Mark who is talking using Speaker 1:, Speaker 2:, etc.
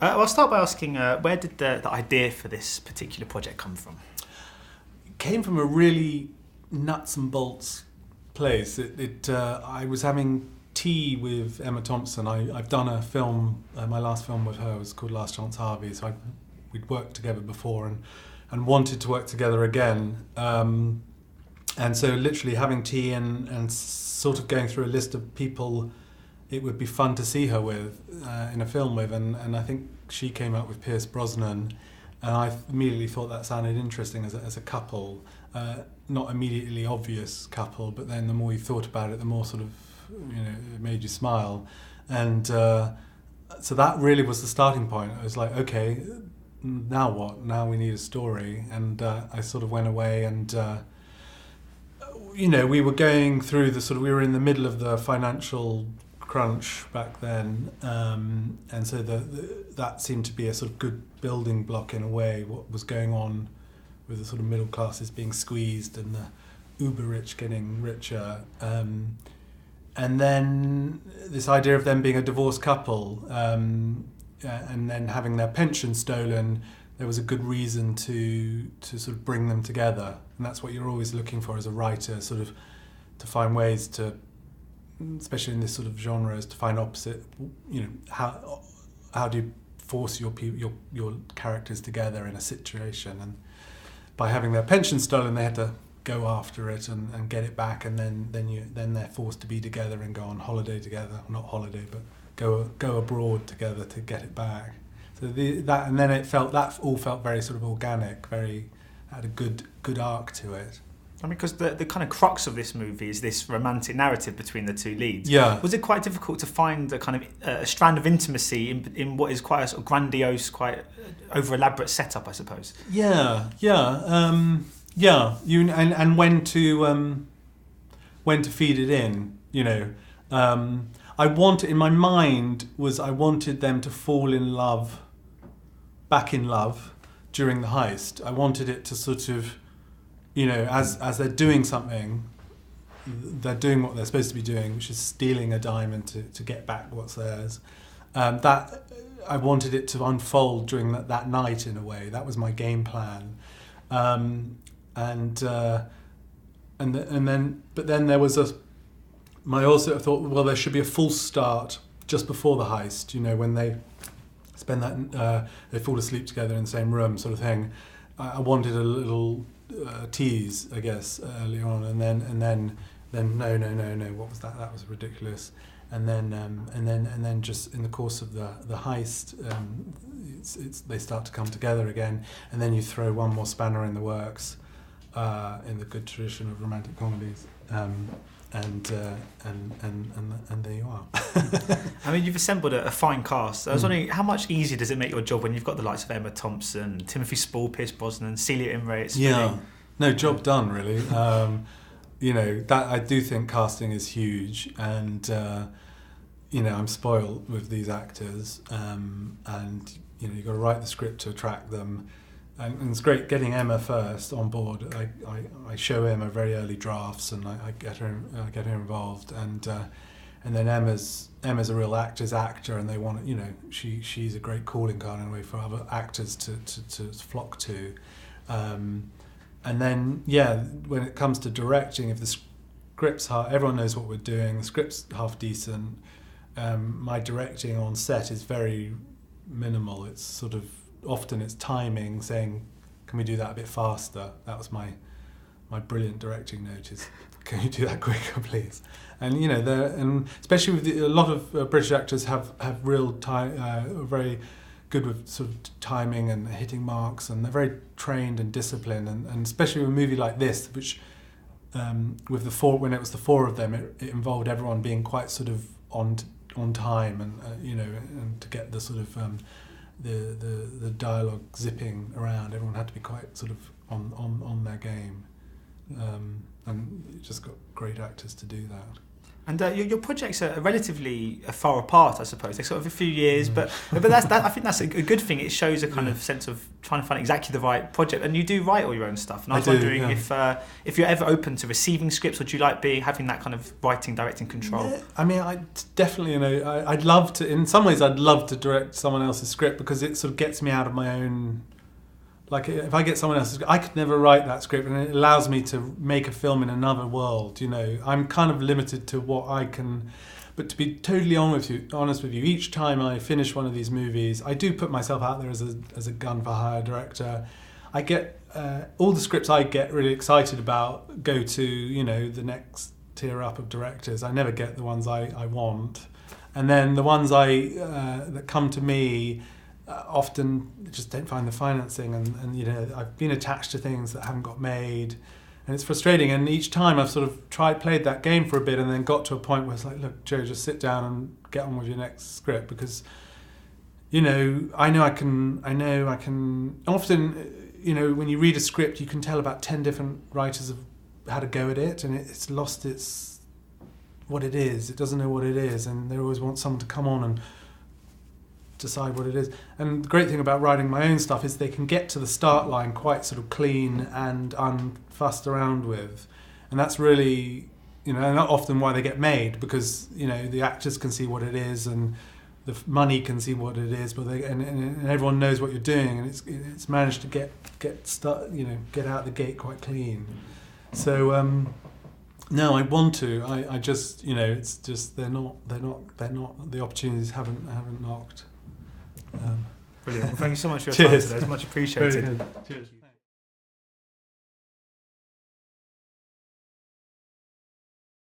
Speaker 1: I'll start by asking, where did the idea for this particular project come from?
Speaker 2: It came from a really nuts and bolts place. I was having tea with Emma Thompson. I've done a film, my last film with her was called Last Chance Harvey, so we'd worked together before and wanted to work together again. And so literally having tea and sort of going through a list of people it would be fun to see her with, in a film with, and I think she came up with Pierce Brosnan, and I immediately thought that sounded interesting as a couple. Not immediately obvious couple, but then the more you thought about it, the more sort of, it made you smile. And so that really was the starting point. I was like, okay, now what? Now we need a story. And I sort of went away and, we were going through we were in the middle of the financial crunch back then. And so that seemed to be a sort of good building block in a way, what was going on with the sort of middle classes being squeezed and the uber rich getting richer. And then this idea of them being a divorced couple, and then having their pension stolen, there was a good reason to sort of bring them together. And that's what you're always looking for as a writer, sort of to find ways to, especially in this sort of genre, is to find opposite, how do you force your characters together in a situation. And by having their pension stolen, they had to go after it and get it back, and then they're forced to be together and go on holiday together. Not holiday, but go abroad together to get it back. So that all felt very sort of organic, had a good arc to it.
Speaker 1: I mean, because the kind of crux of this movie is this romantic narrative between the two leads.
Speaker 2: Yeah.
Speaker 1: Was it quite difficult to find a kind of a strand of intimacy in what is quite a sort of grandiose, quite over elaborate setup, I suppose?
Speaker 2: Yeah. You and when to feed it in. I wanted them to fall back in love during the heist. I wanted it to sort of, as they're doing something, they're doing what they're supposed to be doing, which is stealing a diamond to get back what's theirs. That I wanted it to unfold during that night in a way. That was my game plan. But then there was I also thought, well, there should be a false start just before the heist. When they spend they fall asleep together in the same room, sort of thing. I wanted a little tease, I guess, early on, and then no, what was that? That was ridiculous. And then just in the course of the heist, they start to come together again, and then you throw one more spanner in the works, in the good tradition of romantic comedies, and there you are.
Speaker 1: I mean, you've assembled a fine cast. I was wondering, how much easier does it make your job when you've got the likes of Emma Thompson, Timothy Spall, Pierce Brosnan, Celia Imrie?
Speaker 2: Job done, really. That I do think casting is huge, and I'm spoiled with these actors, and you've got to write the script to attract them. And it's great getting Emma first on board. I show Emma very early drafts, and I get her involved, and then Emma's a real actor's actor, and they want she's a great calling card in a way for other actors to flock to. And then when it comes to directing, if the script's everyone knows what we're doing, the script's half decent. My directing on set is very minimal. It's sort of often it's timing, saying, can we do that a bit faster? That was my brilliant directing note is, can you do that quicker, please? And and especially with a lot of British actors have real very good with sort of timing and hitting marks, and they're very trained and disciplined, and especially with a movie like this, which with when it was the four of them, it involved everyone being quite sort of on time, and and to get the sort of the dialogue zipping around, everyone had to be quite sort of on their game, and you just got great actors to do that.
Speaker 1: And your projects are relatively far apart, I suppose. They're sort of a few years, but that's I think that's a good thing. It shows a kind of sense of trying to find exactly the right project. And you do write all your own stuff. And I was wondering if you're ever open to receiving scripts, or do you like having that kind of writing, directing control?
Speaker 2: Yeah, I mean, I definitely, I'd love to. In some ways, I'd love to direct someone else's script because it sort of gets me out of my own. Like, if I get someone else's script, I could never write that script, and it allows me to make a film in another world, I'm kind of limited to what I can... But to be totally honest with you, each time I finish one of these movies, I do put myself out there as a gun-for-hire director. I get... all the scripts I get really excited about go to, the next tier up of directors. I never get the ones I want. And then the ones that come to me... often just don't find the financing, and I've been attached to things that haven't got made, and it's frustrating. And each time I've sort of played that game for a bit, and then got to a point where it's like, look, Joe, just sit down and get on with your next script, because I know I can. Often, when you read a script, you can tell about 10 different writers have had a go at it, and it's lost what it is. It doesn't know what it is, and they always want someone to come on and decide what it is. And the great thing about writing my own stuff is they can get to the start line quite sort of clean and unfussed around with, and that's really not often why they get made, because the actors can see what it is and the money can see what it is, but and everyone knows what you're doing, and it's managed to get out the gate quite clean. So no, I want to. I just it's just they're not the opportunities haven't knocked.
Speaker 1: Brilliant. Well, thank you so much for your time today. It's much appreciated.
Speaker 2: Cheers.